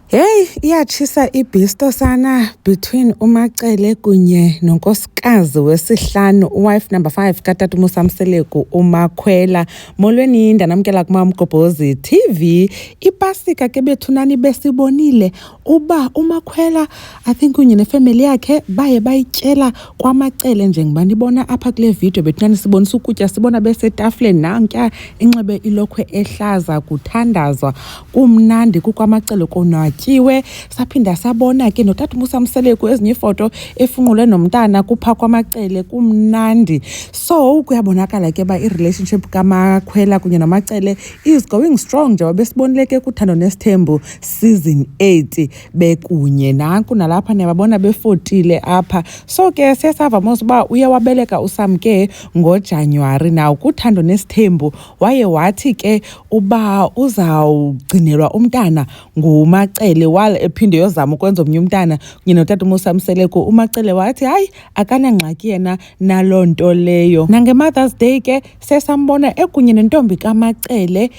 Hey, iyatshisa ibhisto sana between uMacele kunye nonkosikazi wesihlanu, wife number 5 katata uMosamseleku, uMakhwela. Molweni ndanamkela kuMamgobhozi TV. Ipasika ke bethunani besibonile uba uMakhwela I think kunye nefamily yakhe baye bayityela kwaMacele njengoba nibona apha kule video bethunani sibonisa ukutya, sibona besetafuleni nankuya inxibe ilokhwe ehlaza, kuthandazwa, kumnandi kukwamacele konwatyiwe. Saphinda sabona ke notata uMosamseleku ezinye ifoto efunqulwe nomntana kupha kwaMacele, kumnandi. So kuyabonakala ke ba i-relationship kaMakhwela kunye noMacele is going strong njengoba besibonile ke kuThando Nesithembu season 8 bekunye. Nanku nalapha niyababona befotile apha. So ke sesava mos uba uye wabeleka uSamke ngoJanuwari. Now kuThando Nesithembu waye wathi ke uba uzawugcinelwa umntana nguMacele while ephinde yozama ukwenza omnye umntana kunye notata uMosamseleku. uMacele wathi hayi akanangxaki yena naloo nto leyo. NangeMother's Day ke sesambona ekunye nentombi kaMacele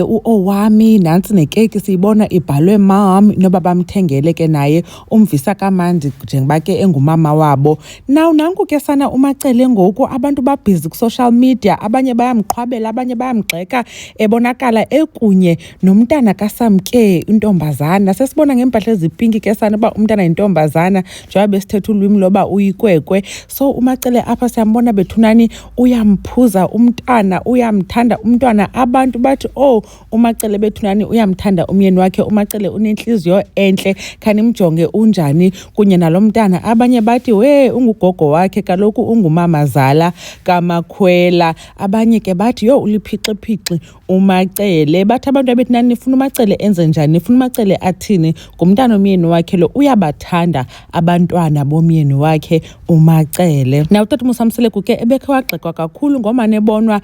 uOwami, nantsi nekeyiki siyibona ibhalwe mom, noba bamthengele ke naye umvisa kamandi njengoba ke engumama wabo. Now nanku ke sana uMacele ngoku abantu babhizi ku-social media, abanye bayamqhwabela abanye bayamgxeka, ebonakala ekunye nomntana kaSamke intombazana. Sesibona ngempahla ezipinki ke sana uba umntana yintombazana njengoba besithetha ulwimi loba uyikwekwe. So uMacele apha siyambona bethunani uyamphuza umntana, uyamthanda umntwana. Abantu bathi oh uMacele bethunani uyamthanda umyeni wakhe, uMacele unenhliziyo entle, khanimjonge unjani kunye nalo mntana. Abanye bathi we ungugogo wakhe, kaloku ungumamazala kaMakhwela. Abanye ke bathi yo uliphixi-phixi uMacele. Bathi abantu abethunani nifuna uMacele enze njani, nifuna uMacele athini ngumntana omyeni wakhe lo, uyabathanda abantwana bomyeni wakhe uMacele. Now utata uMosamseleku ke ebekhe wagxekwa kakhulu ngomane ebonwa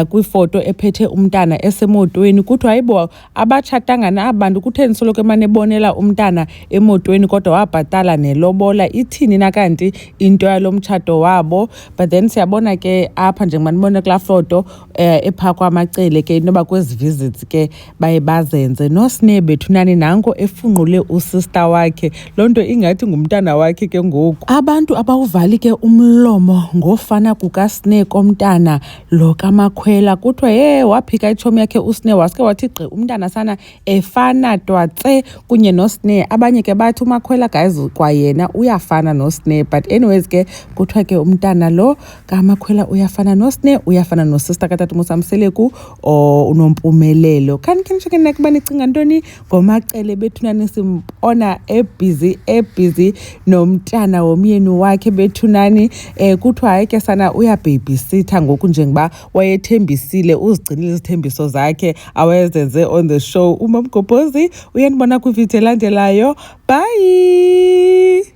kwifoto ephethe umntana esemotweni. Kuthiwa hayibo abatshatanga nabantu, kutheni soloko emane ebonela umntana emotweni kodwa wabhatala nelobola, ithini na kanti into yalo mtshato wabo. But then siyabona ke apha njengoba nibona kulaa foto epha kwaMacele ke inoba kwezi visits ke baye bazenze. noSne bethunani nanko efunqule usister wakhe, loo nto ingathi ngumntana wakhe ke ngoku. Abantu abawuvali ke umlomo ngofana kukaSne komntana lo kaMakhwela, kuthiwa ye waphika itshomi yakhe uSne waske wathi gqi umntana sana efana twatse kunye noSne. Abanye ke bathi uMakhwela guys kwayena uyafana noSne, but anyways ke kuthiwa ke umntana lo kaMakhwela uyafana noSne, uyafana nosister katata uMosamseleku uNompumelelo. Khanikhe ke nakuba nicinga ntoni ngoMacele bethunani simbona ebhizi nomntana womyeni wakhe bethunani. Kuthiwa hayi ke sana uyababysitha ngoku njengoba wayethembisile, uzigcinile izithembiso zakhe awayezenze on the show. uMamgobhozi uyanibona kwivideo elandelayo. Bye.